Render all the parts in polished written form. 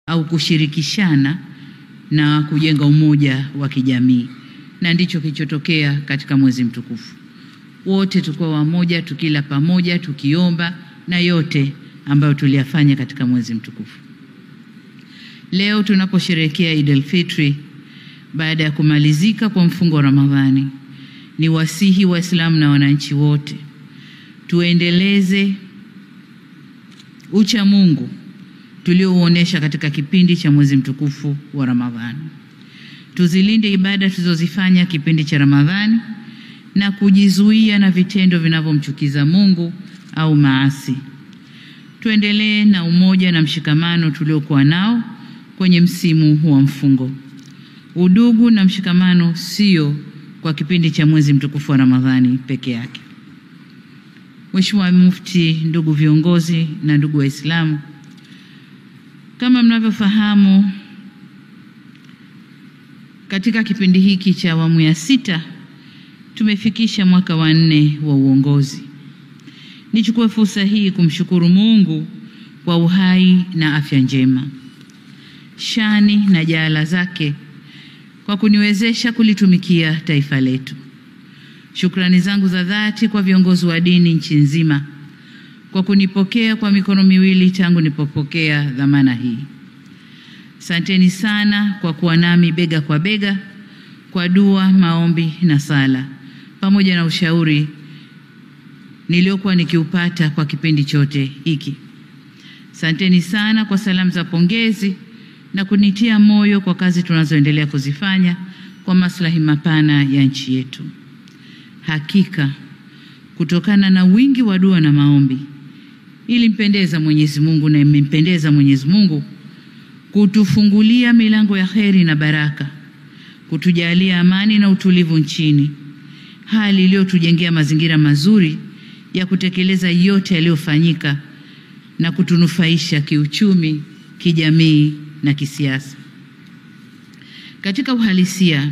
au kushirikishana na kujenga umoja wa kijamii, na ndicho kilichotokea katika mwezi mtukufu. Wote tulikuwa wamoja, tukila pamoja, tukiomba, na yote ambayo tuliyafanya katika mwezi mtukufu. Leo tunaposherehekea Eid al-Fitr baada ya kumalizika kwa mfungo wa Ramadhani, ni wasihi Waislamu na wananchi wote tuendeleze ucha Mungu tuliouonesha katika kipindi cha mwezi mtukufu wa Ramadhani. Tuzilinde ibada tulizozifanya kipindi cha Ramadhani na kujizuia na vitendo vinavyomchukiza Mungu au maasi. Tuendelee na umoja na mshikamano tuliokuwa nao kwenye msimu wa mfungo. Udugu na mshikamano sio kwa kipindi cha mwezi mtukufu wa Ramadhani peke yake. Mheshimiwa Mufti, ndugu viongozi na ndugu Waislamu, kama mnavyofahamu, katika kipindi hiki cha awamu ya 6 tumefikisha mwaka wa 4 wa uongozi. Nichukue fursa hii kumshukuru Mungu kwa uhai na afya njema, shani na jaala zake kwa kuniwezesha kulitumikia taifa letu. Shukrani zangu za dhati kwa viongozi wa dini nchi nzima kwa kunipokea kwa mikono miwili tangu nipopokea dhamana hii. Asanteni sana kwa kuwa nami bega kwa bega kwa dua, maombi na sala, pamoja na ushauri niliokuwa nikiupata kwa kipindi chote hiki. Asanteni sana kwa salamu za pongezi na kunitia moyo kwa kazi tunazoendelea kuzifanya kwa maslahi mapana ya nchi yetu. Hakika kutokana na wingi wa dua na maombi, ilimpendeza Mwenyezi Mungu na imempendeza Mwenyezi Mungu kutufungulia milango ya kheri na baraka, kutujalia amani na utulivu nchini, hali iliyotujengea mazingira mazuri ya kutekeleza yote yaliyofanyika na kutunufaisha kiuchumi, kijamii na kisiasa. Katika uhalisia,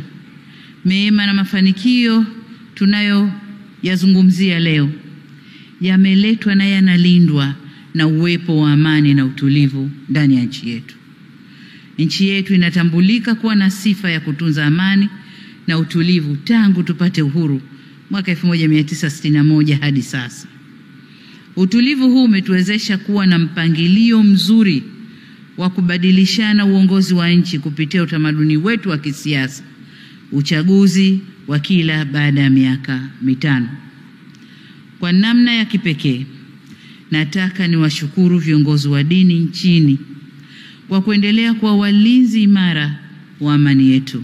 mema na mafanikio tunayoyazungumzia leo yameletwa na yanalindwa na uwepo wa amani na utulivu ndani ya nchi yetu. Nchi yetu inatambulika kuwa na sifa ya kutunza amani na utulivu tangu tupate uhuru mwaka 1961 hadi sasa. Utulivu huu umetuwezesha kuwa na mpangilio mzuri wa kubadilishana uongozi wa nchi kupitia utamaduni wetu wa kisiasa, uchaguzi wa kila baada ya miaka 5. Kwa namna ya kipekee, nataka niwashukuru viongozi wa dini nchini kwa kuendelea kuwa walinzi imara wa amani yetu.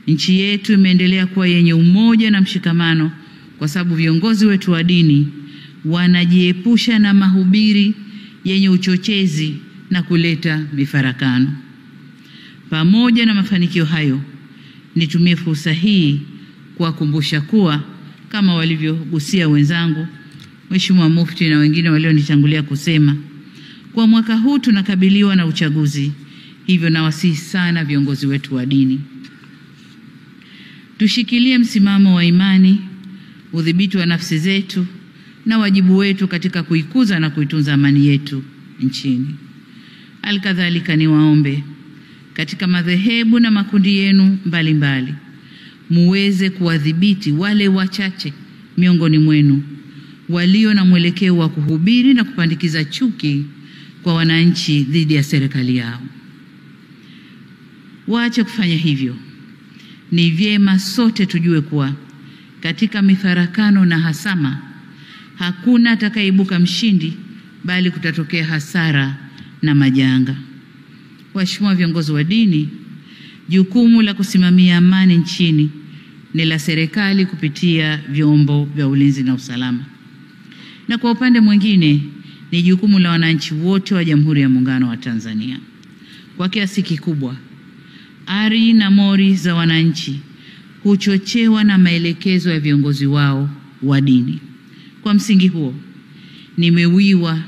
Nchi yetu imeendelea kuwa yenye umoja na mshikamano kwa sababu viongozi wetu wa dini wanajiepusha na mahubiri yenye uchochezi na kuleta mifarakano. Pamoja na mafanikio hayo, nitumie fursa hii kuwakumbusha kuwa kama walivyogusia wenzangu, Mheshimiwa Mufti na wengine walionitangulia kusema, kwa mwaka huu tunakabiliwa na uchaguzi. Hivyo nawasihi sana viongozi wetu wa dini tushikilie msimamo wa imani, udhibiti wa nafsi zetu na wajibu wetu katika kuikuza na kuitunza amani yetu nchini. Alikadhalika niwaombe katika madhehebu na makundi yenu mbalimbali muweze kuwadhibiti wale wachache miongoni mwenu walio na mwelekeo wa kuhubiri na kupandikiza chuki kwa wananchi dhidi ya serikali yao. Waache kufanya hivyo. Ni vyema sote tujue kuwa katika mifarakano na hasama hakuna atakayeibuka mshindi, bali kutatokea hasara na majanga. Waheshimiwa viongozi wa dini, jukumu la kusimamia amani nchini ni la serikali kupitia vyombo vya ulinzi na usalama, na kwa upande mwingine ni jukumu la wananchi wote wa Jamhuri ya Muungano wa Tanzania. Kwa kiasi kikubwa, ari na mori za wananchi huchochewa na maelekezo ya viongozi wao wa dini. Kwa msingi huo, nimewiwa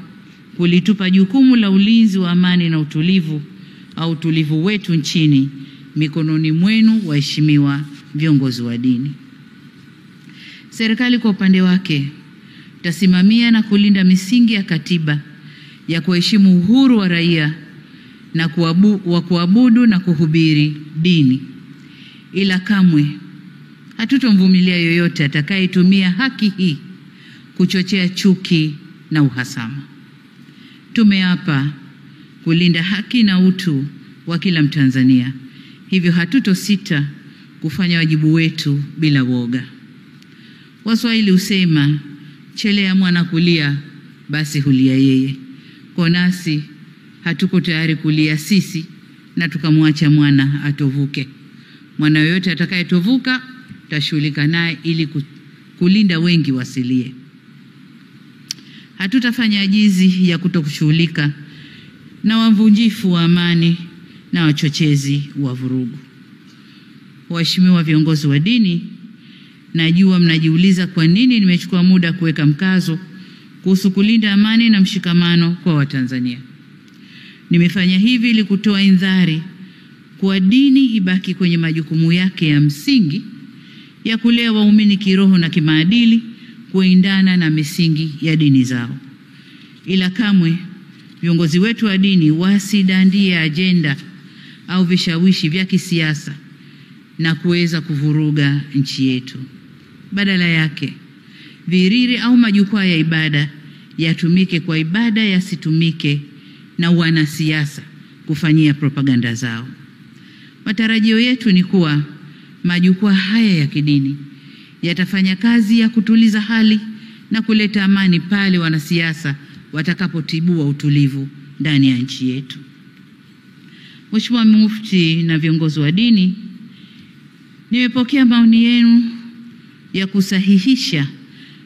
kulitupa jukumu la ulinzi wa amani na utulivu wetu nchini mikononi mwenu, waheshimiwa viongozi wa dini. Serikali kwa upande wake tasimamia na kulinda misingi ya katiba ya kuheshimu uhuru wa raia na kuabudu na kuhubiri dini, ila kamwe hatutomvumilia yoyote atakayetumia haki hii kuchochea chuki na uhasama. Tumeapa kulinda haki na utu wa kila Mtanzania, hivyo hatutosita kufanya wajibu wetu bila woga. Waswahili husema chelea mwana kulia basi hulia yeye. Kwa nasi hatuko tayari kulia sisi na tukamwacha mwana atovuke. Mwana yoyote atakayetovuka tutashughulika naye ili kulinda wengi wasilie. Hatutafanya ajizi ya kutokushughulika na wavunjifu wa amani na wachochezi wa vurugu. Waheshimiwa viongozi wa dini, najua mnajiuliza kwa nini nimechukua muda kuweka mkazo kuhusu kulinda amani na mshikamano kwa Watanzania. Nimefanya hivi ili kutoa indhari kwa dini ibaki kwenye majukumu yake ya msingi ya kulea waumini kiroho na kimaadili kuendana na misingi ya dini zao. Ila kamwe viongozi wetu wa dini wasidandie ajenda au vishawishi vya kisiasa na kuweza kuvuruga nchi yetu. Badala yake, viriri au majukwaa ya ibada yatumike kwa ibada, yasitumike na wanasiasa kufanyia propaganda zao. Matarajio yetu ni kuwa majukwaa haya ya kidini yatafanya kazi ya kutuliza hali na kuleta amani pale wanasiasa watakapotibua utulivu ndani ya nchi yetu. Mheshimiwa Mufti na viongozi wa dini, nimepokea maoni yenu ya kusahihisha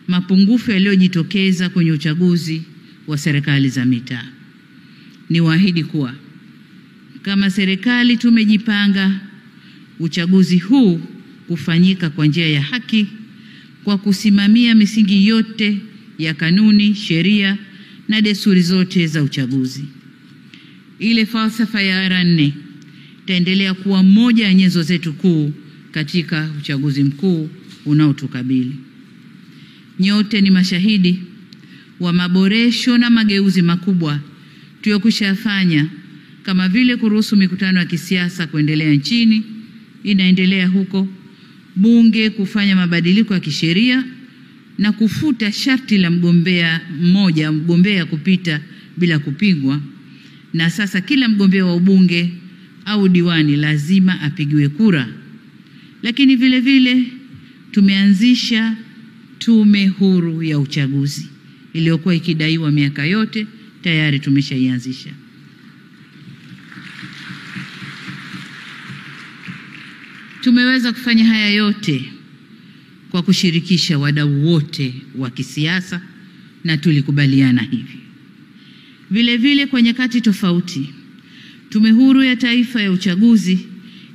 mapungufu yaliyojitokeza kwenye uchaguzi wa serikali za mitaa. Niwaahidi kuwa kama serikali tumejipanga uchaguzi huu kufanyika kwa njia ya haki kwa kusimamia misingi yote ya kanuni, sheria na desturi zote za uchaguzi. Ile falsafa ya R4 itaendelea kuwa moja ya nyenzo zetu kuu katika uchaguzi mkuu unaotukabili. Nyote ni mashahidi wa maboresho na mageuzi makubwa tuliyokushafanya, kama vile kuruhusu mikutano ya kisiasa kuendelea nchini, inaendelea huko, bunge kufanya mabadiliko ya kisheria na kufuta sharti la mgombea kupita bila kupingwa, na sasa kila mgombea wa ubunge au diwani lazima apigiwe kura. Lakini vile vile tumeanzisha tume huru ya uchaguzi iliyokuwa ikidaiwa miaka yote, tayari tumeshaianzisha. Tumeweza kufanya haya yote kwa kushirikisha wadau wote wa kisiasa na tulikubaliana hivi. Vile vile kwa nyakati tofauti, Tume Huru ya Taifa ya Uchaguzi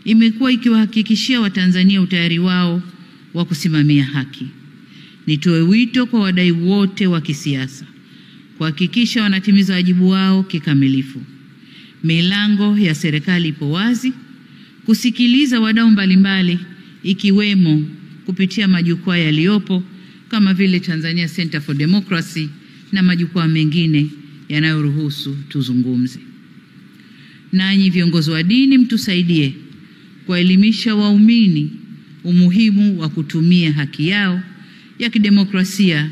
imekuwa ikiwahakikishia Watanzania utayari wao wa kusimamia haki. Nitoe wito kwa wadau wote wa kisiasa kuhakikisha wanatimiza wajibu wao kikamilifu. Milango ya serikali ipo wazi kusikiliza wadau mbalimbali, ikiwemo kupitia majukwaa yaliyopo kama vile Tanzania Center for Democracy na majukwaa mengine yanayoruhusu tuzungumze. Nanyi viongozi wa dini, mtusaidie kuelimisha waumini umuhimu wa kutumia haki yao ya kidemokrasia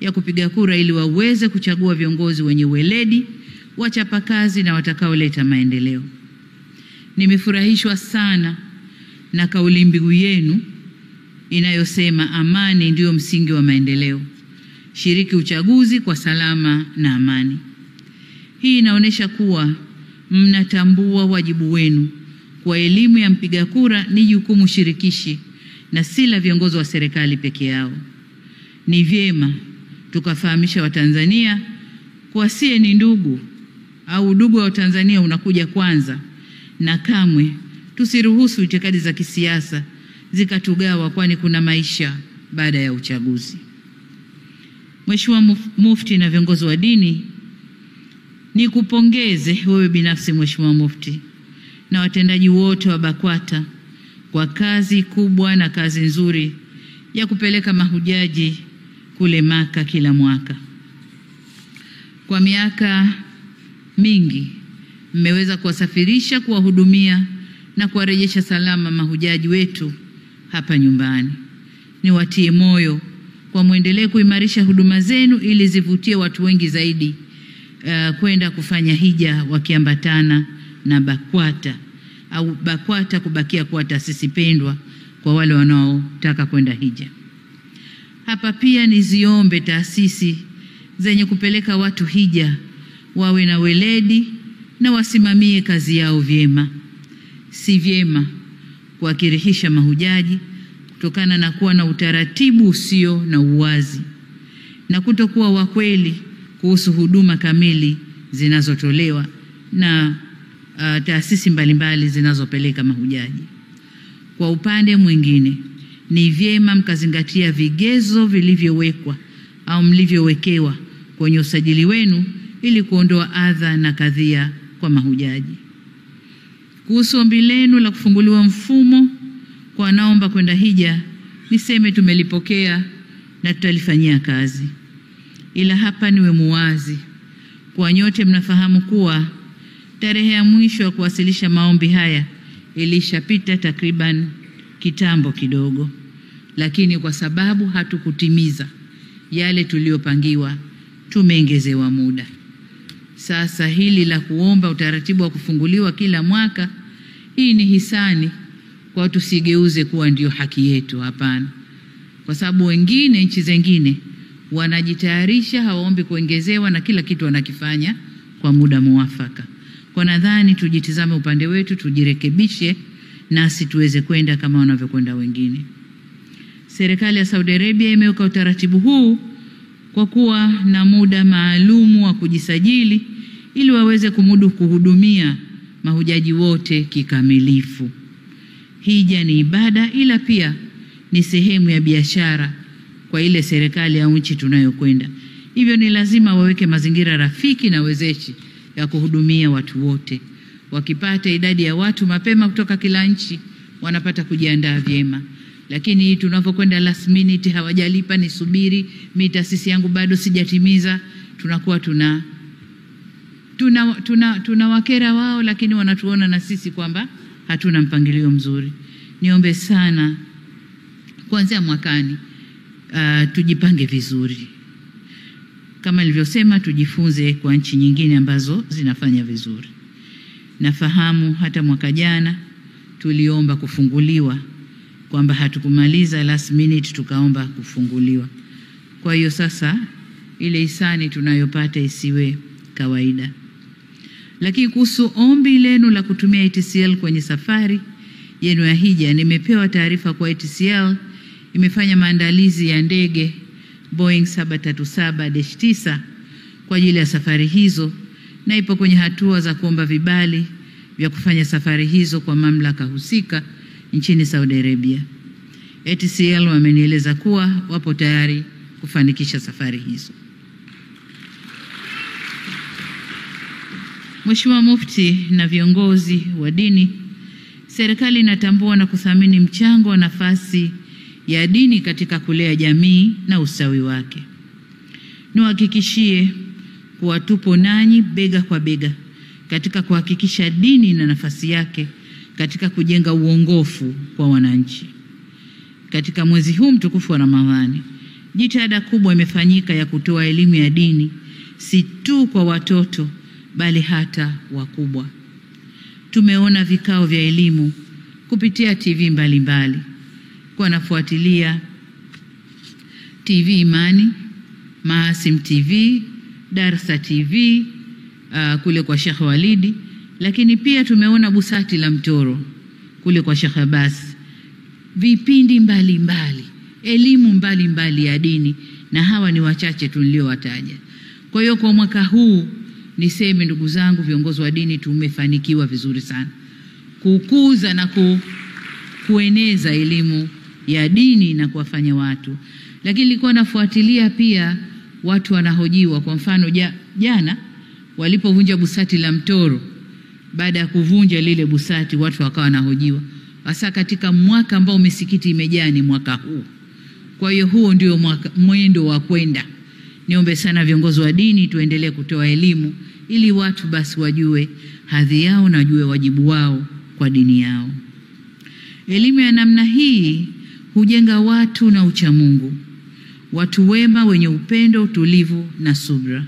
ya kupiga kura ili waweze kuchagua viongozi wenye weledi, wachapakazi na watakaoleta maendeleo. Nimefurahishwa sana na kauli mbiu yenu inayosema amani ndio msingi wa maendeleo. Shiriki uchaguzi kwa salama na amani. Hii inaonyesha kuwa mnatambua wajibu wenu kwa elimu ya mpiga kura ni jukumu shirikishi na si la viongozi wa serikali peke yao. Ni vyema tukafahamisha Watanzania kwa sie ni ndugu au udugu wa Tanzania unakuja kwanza, na kamwe tusiruhusu itikadi za kisiasa zikatugawa, kwani kuna maisha baada ya uchaguzi. Mheshimiwa Mufti na viongozi wa dini, nikupongeze wewe binafsi Mheshimiwa Mufti na watendaji wote wa BAKWATA kwa kazi kubwa na kazi nzuri ya kupeleka mahujaji kule Maka kila mwaka. Kwa miaka mingi mmeweza kuwasafirisha, kuwahudumia na kuwarejesha salama mahujaji wetu hapa nyumbani. Niwatie moyo kwa muendelee kuimarisha huduma zenu ili zivutie watu wengi zaidi kwenda kufanya hija wakiambatana na BAKWATA au BAKWATA kubakia kuwa taasisi pendwa kwa wale wanaotaka kwenda hija. Hapa pia niziombe taasisi zenye kupeleka watu hija wawe na weledi na wasimamie kazi yao vyema. Si vyema kuwakirihisha mahujaji kutokana na kuwa na utaratibu usio na uwazi na kutokuwa wa kweli kuhusu huduma kamili zinazotolewa na taasisi mbalimbali zinazopeleka mahujaji. Kwa upande mwingine, ni vyema mkazingatia vigezo vilivyowekwa au mlivyowekewa kwenye usajili wenu ili kuondoa adha na kadhia kwa mahujaji. Kuhusu ombi lenu la kufunguliwa mfumo kwa wanaomba kwenda hija, niseme tumelipokea na tutalifanyia kazi. Ila hapa niwe muwazi, kwa nyote mnafahamu kuwa tarehe ya mwisho ya kuwasilisha maombi haya ilishapita takriban kitambo kidogo, lakini kwa sababu hatukutimiza yale tuliopangiwa, tumeongezewa muda. Sasa hili la kuomba utaratibu wa kufunguliwa kila mwaka, hii ni hisani, kwa tusigeuze kuwa ndio haki yetu. Hapana, kwa sababu wengine, nchi zingine wanajitayarisha, hawaombi kuongezewa na kila kitu wanakifanya kwa muda muafaka. Kwa nadhani tujitizame upande wetu, tujirekebishe nasi tuweze kwenda kama wanavyokwenda wengine. Serikali ya Saudi Arabia imeweka utaratibu huu kwa kuwa na muda maalumu wa kujisajili ili waweze kumudu kuhudumia mahujaji wote kikamilifu. Hija ni ibada, ila pia ni sehemu ya biashara kwa ile serikali au nchi tunayokwenda. Hivyo ni lazima waweke mazingira rafiki na wezeshi ya kuhudumia watu wote. Wakipata idadi ya watu mapema kutoka kila nchi, wanapata kujiandaa vyema. Lakini hii tunapokwenda last minute, hawajalipa nisubiri, mimi taasisi yangu bado sijatimiza, tunakuwa tuna wakera wao, lakini wanatuona na sisi kwamba hatuna mpangilio mzuri. Niombe sana kuanzia mwakani tujipange vizuri. Kama nilivyosema, tujifunze kwa nchi nyingine ambazo zinafanya vizuri. Nafahamu hata mwaka jana tuliomba kufunguliwa, kwamba hatukumaliza last minute tukaomba kufunguliwa. Kwa hiyo sasa ile hisani tunayopata isiwe kawaida. Lakini kuhusu ombi lenu la kutumia ATCL kwenye safari yenu ya hija, nimepewa taarifa kwa ATCL imefanya maandalizi ya ndege Boeing 737-9 kwa ajili ya safari hizo na ipo kwenye hatua za kuomba vibali vya kufanya safari hizo kwa mamlaka husika nchini Saudi Arabia. ATCL wamenieleza kuwa wapo tayari kufanikisha safari hizo. Mheshimiwa Mufti na viongozi wa dini, serikali inatambua na kuthamini mchango wa nafasi ya dini katika kulea jamii na ustawi wake. Niwahakikishie kuwa tupo nanyi bega kwa bega katika kuhakikisha dini na nafasi yake katika kujenga uongofu kwa wananchi. Katika mwezi huu mtukufu wa Ramadhani, jitihada kubwa imefanyika ya kutoa elimu ya dini si tu kwa watoto bali hata wakubwa. Tumeona vikao vya elimu kupitia TV mbalimbali. Kwa nafuatilia TV Imani, Maasim TV, Darsa TV kule kwa Sheikh Walidi, lakini pia tumeona Busati la Mtoro kule kwa Sheikh Abbas. Vipindi mbalimbali, elimu mbalimbali ya dini, na hawa ni wachache tuliowataja. Kwa hiyo kwa mwaka huu niseme, ndugu zangu viongozi wa dini, tumefanikiwa vizuri sana kukuza na kueneza elimu ya dini na kuwafanya watu. Lakini nilikuwa nafuatilia pia watu wanahojiwa. Kwa mfano jana walipovunja Busati la Mtoro, baada ya kuvunja lile busati watu wakawa wanahojiwa. Hasa katika mwaka ambao misikiti imejaa ni mwaka huu. Kwa hiyo huo ndio mwendo wa kwenda. Niombe sana viongozi wa dini tuendelee kutoa elimu ili watu basi wajue hadhi yao na wajue wajibu wao kwa dini yao. Elimu ya namna hii hujenga watu na uchamungu, watu wema wenye upendo, utulivu na subra.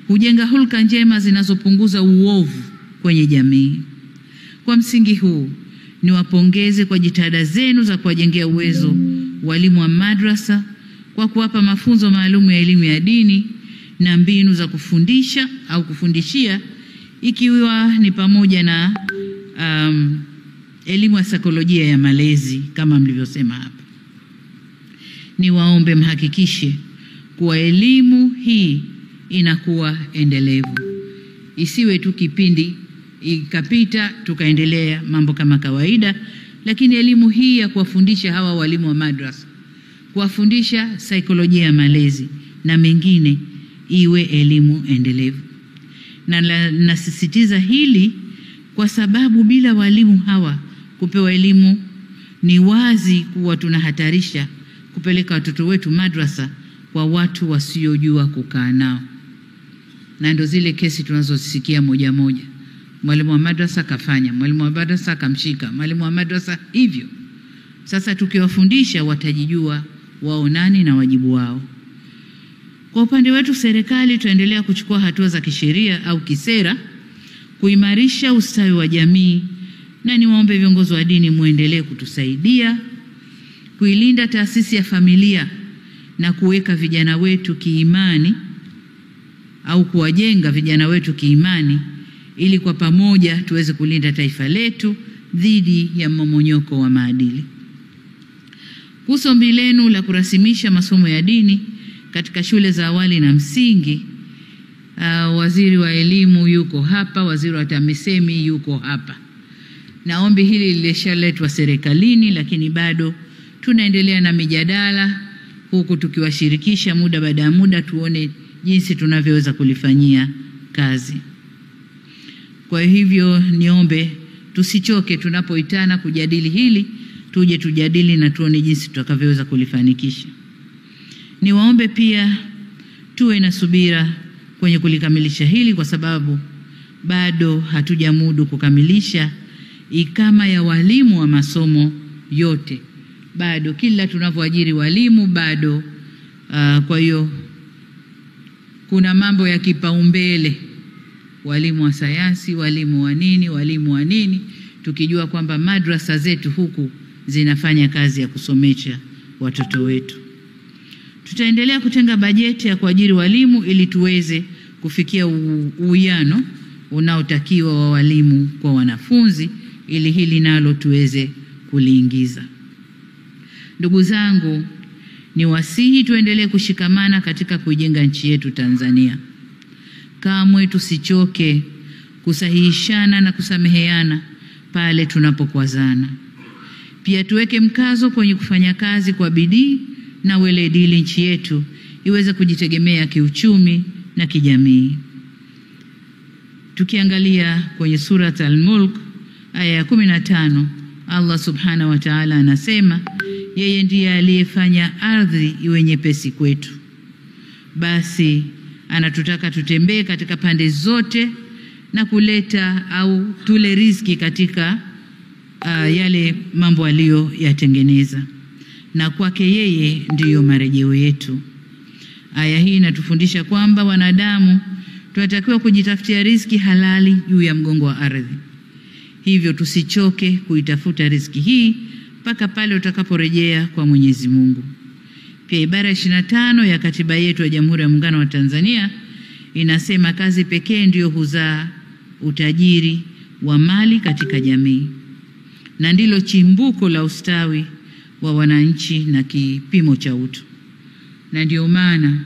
Hujenga hulka njema zinazopunguza uovu kwenye jamii. Kwa msingi huu, niwapongeze kwa jitihada zenu za kuwajengea uwezo walimu wa madrasa kwa kuwapa mafunzo maalum ya elimu ya dini na mbinu za kufundisha au kufundishia, ikiwa ni pamoja na elimu ya saikolojia ya malezi kama mlivyosema hapa. Niwaombe mhakikishe kuwa elimu hii inakuwa endelevu. Isiwe tu kipindi ikapita tukaendelea mambo kama kawaida, lakini elimu hii ya kuwafundisha hawa walimu wa madrasa, kuwafundisha saikolojia ya malezi na mengine, iwe elimu endelevu. Na nasisitiza hili kwa sababu bila walimu hawa kupewa elimu, ni wazi kuwa tunahatarisha kupeleka watoto wetu madrasa kwa watu wasiojua kukaa nao. Na ndio zile kesi tunazosikia moja moja. Mwalimu wa madrasa kafanya, mwalimu wa madrasa kamshika, mwalimu wa madrasa hivyo. Sasa tukiwafundisha watajijua wao nani na wajibu wao. Kwa upande wetu serikali tuendelea kuchukua hatua za kisheria au kisera kuimarisha ustawi wa jamii, na niwaombe viongozi wa dini muendelee kutusaidia kuilinda taasisi ya familia na kuweka vijana wetu kiimani au kuwajenga vijana wetu kiimani, ili kwa pamoja tuweze kulinda taifa letu dhidi ya mmomonyoko wa maadili. Kuhusu ombi lenu la kurasimisha masomo ya dini katika shule za awali na msingi, waziri wa elimu yuko hapa, waziri wa TAMISEMI yuko hapa. Na ombi hili lilishaletwa serikalini, lakini bado tunaendelea na mijadala huku tukiwashirikisha muda baada ya muda, tuone jinsi tunavyoweza kulifanyia kazi. Kwa hivyo niombe tusichoke tunapoitana kujadili hili, tuje tujadili na tuone jinsi tutakavyoweza kulifanikisha. Niwaombe pia tuwe na subira kwenye kulikamilisha hili, kwa sababu bado hatujamudu kukamilisha ikama ya walimu wa masomo yote. Bado kila tunavyoajiri walimu bado kwa hiyo kuna mambo ya kipaumbele, walimu wa sayansi, walimu wa nini, tukijua kwamba madrasa zetu huku zinafanya kazi ya kusomesha watoto wetu. Tutaendelea kutenga bajeti ya kuajiri walimu ili tuweze kufikia uwiano unaotakiwa wa walimu kwa wanafunzi, ili hili nalo tuweze kuliingiza. Ndugu zangu, ni wasihi tuendelee kushikamana katika kujenga nchi yetu Tanzania. Kamwe tusichoke kusahihishana na kusameheana pale tunapokwazana. Pia tuweke mkazo kwenye kufanya kazi kwa bidii na weledi ili nchi yetu iweze kujitegemea kiuchumi na kijamii. Tukiangalia kwenye Surat Al-Mulk aya ya 15, Allah Subhanahu wa Ta'ala anasema yeye ndiye aliyefanya ardhi iwe nyepesi kwetu. Basi anatutaka tutembee katika pande zote na kuleta au tule riziki katika yale mambo aliyoyatengeneza, na kwake yeye ndiyo marejeo yetu. Aya hii inatufundisha kwamba wanadamu tunatakiwa kujitafutia riziki halali juu ya mgongo wa ardhi. Hivyo tusichoke kuitafuta riziki hii mpaka pale utakaporejea kwa Mwenyezi Mungu. Pia ibara 25 ya katiba yetu ya Jamhuri ya Muungano wa Tanzania inasema kazi pekee ndiyo huzaa utajiri wa mali katika jamii, na ndilo chimbuko la ustawi wa wananchi na kipimo cha utu. Na ndio maana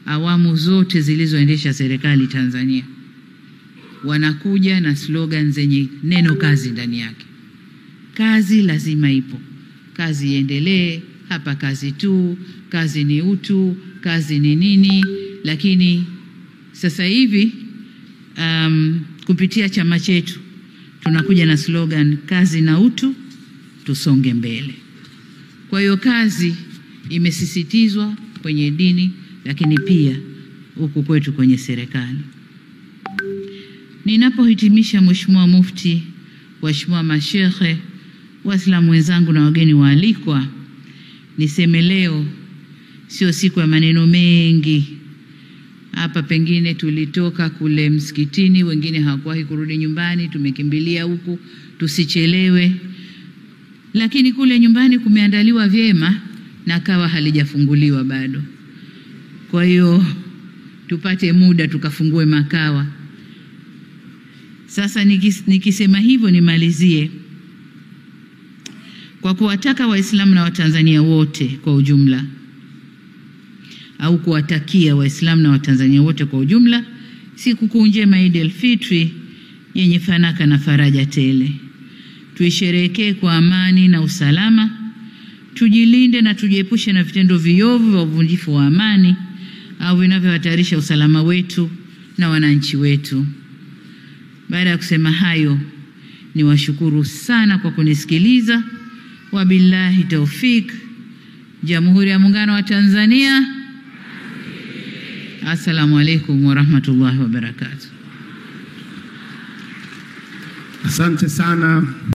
awamu zote zilizoendesha serikali Tanzania wanakuja na slogan zenye neno kazi ndani yake. Kazi lazima ipo, kazi iendelee, hapa kazi tu, kazi ni utu, kazi ni nini. Lakini sasa hivi kupitia chama chetu tunakuja na slogan kazi na utu, tusonge mbele. Kwa hiyo kazi imesisitizwa kwenye dini, lakini pia huku kwetu kwenye serikali. Ninapohitimisha, Mheshimiwa Mufti, waheshimiwa mashekhe, Waislamu wenzangu na wageni waalikwa, niseme leo sio siku ya maneno mengi. Hapa pengine tulitoka kule msikitini, wengine hawakuwahi kurudi nyumbani, tumekimbilia huku tusichelewe. Lakini kule nyumbani kumeandaliwa vyema na kawa halijafunguliwa bado. Kwa hiyo tupate muda tukafungue makawa. Sasa nikisema hivyo nimalizie kwa kuwataka Waislamu na Watanzania wote kwa ujumla, au kuwatakia Waislamu na Watanzania wote kwa ujumla sikukuu njema Eid al-Fitri yenye fanaka na faraja tele. Tuisherehekee kwa amani na usalama, tujilinde na tujiepushe na vitendo viovu vya uvunjifu wa amani au vinavyohatarisha usalama wetu na wananchi wetu. Baada ya kusema hayo, niwashukuru sana kwa kunisikiliza. Wabillahi taufik. Jamhuri ya Muungano wa Tanzania. Assalamu alaikum wa rahmatullahi wa barakatuh. Asante sana.